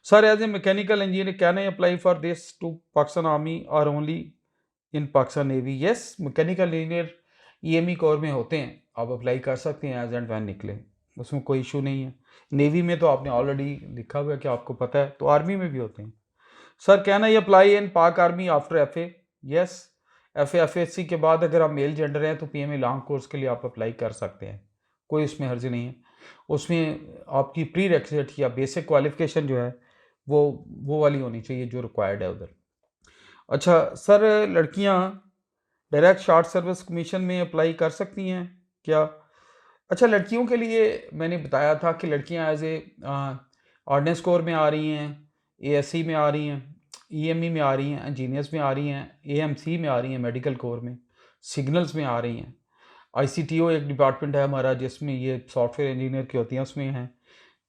Sir as a mechanical engineer can I apply for this to Pakistan army और only in Pakistan navy? Yes, mechanical engineer EME corps में होते हैं, आप apply कर सकते हैं एज एंड वैन निकले, उसमें कोई इशू नहीं है। नेवी में तो आपने ऑलरेडी लिखा हुआ है कि आपको पता है, तो आर्मी में भी होते हैं। Sir can I apply in Pak army after FA? Yes, FSc के बाद अगर आप मेल जेंडर हैं तो पीएमए लॉन्ग कोर्स के लिए आप अप्लाई कर सकते हैं, कोई उसमें हर्ज नहीं है। उसमें आपकी प्री रेक्विजिट या बेसिक क्वालिफिकेशन जो है वो वाली होनी चाहिए जो रिक्वायर्ड है उधर। अच्छा सर, लड़कियां डायरेक्ट शॉर्ट सर्विस कमीशन में अप्लाई कर सकती हैं क्या? अच्छा, लड़कियों के लिए मैंने बताया था कि लड़कियां एज ए ऑर्डिनेंस कोर में आ रही हैं, एएससी में आ रही हैं, ईएमई में आ रही हैं, इंजीनियर्स में आ रही हैं, एएमसी में आ रही हैं, मेडिकल कोर में, सिग्नल्स में आ रही हैं, आईसीटीओ एक डिपार्टमेंट है हमारा जिसमें ये सॉफ्टवेयर इंजीनियर की होती हैं उसमें हैं।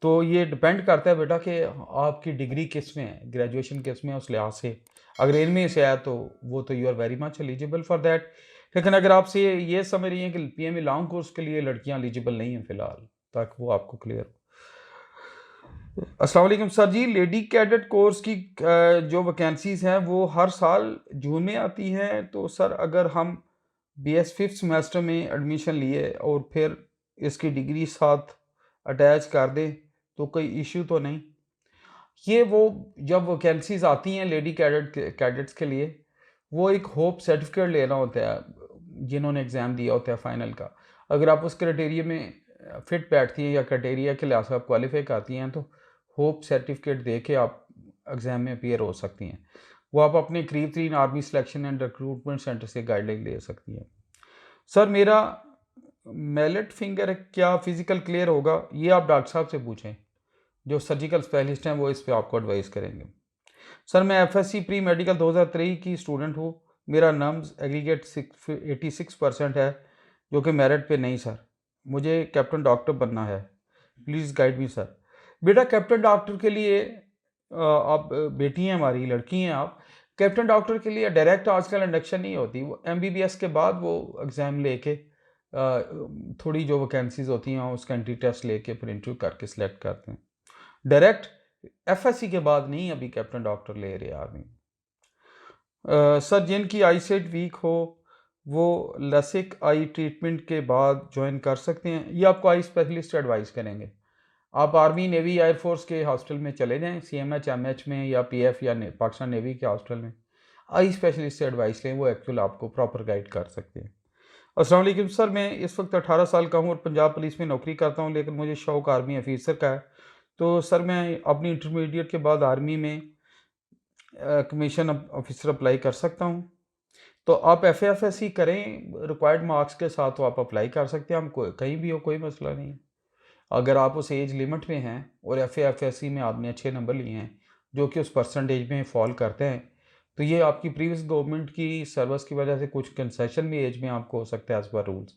तो ये डिपेंड करता है बेटा कि आपकी डिग्री किस में है, ग्रेजुएशन किस में है, उस लिहाज से अगर इनमें से आया तो वो तो you are very much eligible for that. लेकिन अगर आपसे ये समझ रही हैं कि पीएमए लॉन्ग कोर्स के लिए लड़कियां एलिजिबल नहीं हैं फिलहाल, ताकि वो आपको क्लियर हो। अस्सलाम वालेकुम सर जी, लेडी कैडेट कोर्स की जो वैकेंसीज हैं वो हर साल जून में आती हैं, तो सर अगर हम बीएस फिफ्थ सेमेस्टर में एडमिशन लिए और फिर इसकी डिग्री साथ अटैच कर दें तो कोई इश्यू तो नहीं? ये वो जब वैकेंसीज आती हैं लेडी कैडेट्स के लिए, वो एक होप सर्टिफिकेट लेना होता है जिन्होंने एग्ज़ाम दिया होता है फाइनल का। अगर आप उस क्राइटेरिया में फिट बैठती हैं या क्राइटेरिया के लिहाज से आप क्वालिफाई करती हैं तो होप सर्टिफिकेट दे के आप एग्ज़ाम में अपीयर हो सकती हैं। वो आप अपने करीब तरीन army selection and recruitment centre से गाइडलाइन ले सकती हैं। सर मेरा मैलेट फिंगर क्या फ़िज़िकल क्लियर होगा? ये आप डॉक्टर साहब से पूछें, जो सर्जिकल स्पेशलिस्ट हैं वो इस पे आपको एडवाइस करेंगे। सर मैं एफएससी प्री मेडिकल 2023 की स्टूडेंट हूँ, मेरा नम्स एग्रीगेट 86% है जो कि मेरिट पे नहीं सर, मुझे कैप्टन डॉक्टर बनना है, प्लीज़ गाइड मी सर। बेटा कैप्टन डॉक्टर के लिए आप बेटी हैं हमारी, लड़की हैं आप, कैप्टन डॉक्टर के लिए डायरेक्ट आजकल इंडक्शन नहीं होती, वो एमबीबीएस के बाद वो एग्ज़ाम लेके थोड़ी जो वैकेंसीज होती हैं उसका एंट्री टेस्ट लेके फिर इंटरव्यू करके सिलेक्ट करते हैं। डायरेक्ट एफएससी के बाद नहीं अभी कैप्टन डॉक्टर ले रहे आर्मी। सर जिनकी आई सेट वीक हो वो लसिक आई ट्रीटमेंट के बाद ज्वाइन कर सकते हैं, ये आपको आई स्पेशलिस्ट एडवाइस करेंगे। आप आर्मी नेवी एयरफोर्स के हॉस्टल में चले जाएं, सीएमएच एमएच में या पीएफ या पाकिस्तान नेवी के हॉस्टल में आई स्पेशलिस्ट से एडवाइस लें, वो एक्चुअल आपको प्रॉपर गाइड कर सकते हैं। अस्सलाम वालेकुम सर, मैं इस वक्त 18 साल का हूँ और पंजाब पुलिस में नौकरी करता हूँ, लेकिन मुझे शौक आर्मी ऑफिसर का है। तो सर मैं अपनी इंटरमीडिएट के बाद आर्मी में कमीशन ऑफिसर अप्लाई कर सकता हूँ? तो आप एफएफएससी करें रिक्वायर्ड मार्क्स के साथ, तो आप अप्लाई कर सकते हैं, हम कहीं भी हो, कोई मसला नहीं है। अगर आप उस एज लिमिट में हैं और एफएफएससी में आपने अच्छे नंबर लिए हैं जो कि उस परसेंटेज में फॉल करते हैं, तो ये आपकी प्रीवियस गवर्नमेंट की सर्विस की वजह से कुछ कंसेशन भी एज में आपको हो सकता है एज पर रूल्स,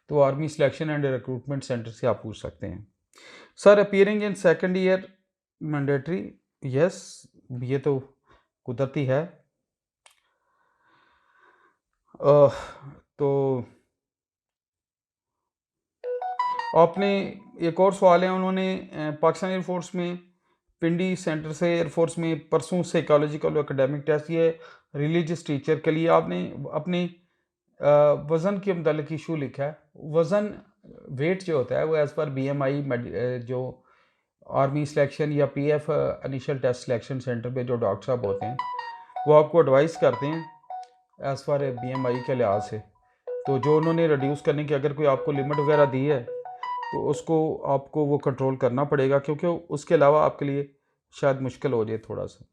तो army selection and recruitment centre से आप पूछ सकते हैं। Sir appearing in second year mandatory? Yes, ये तो कुदरती है। तो आपने एक और सवाल है, उन्होंने पाकिस्तान एयरफोर्स में पिंडी सेंटर से एयरफोर्स में परसों साइकोलॉजिकल एकेडमिक टेस्ट, ये रिलीजियस टीचर के लिए आपने अपने वज़न के मतलब इशू लिखा है। वज़न वेट जो होता है वो एज़ पर बीएमआई जो आर्मी सिलेक्शन या PF initial test selection centre पे जो डॉक्टर साहब होते हैं वो आपको एडवाइस करते हैं एज़ पर बीएमआई के लिहाज से। तो जो उन्होंने रिड्यूस करने की अगर कोई आपको लिमिट वगैरह दी है तो उसको आपको वो कंट्रोल करना पड़ेगा, क्योंकि उसके अलावा आपके लिए शायद मुश्किल हो जाए थोड़ा सा।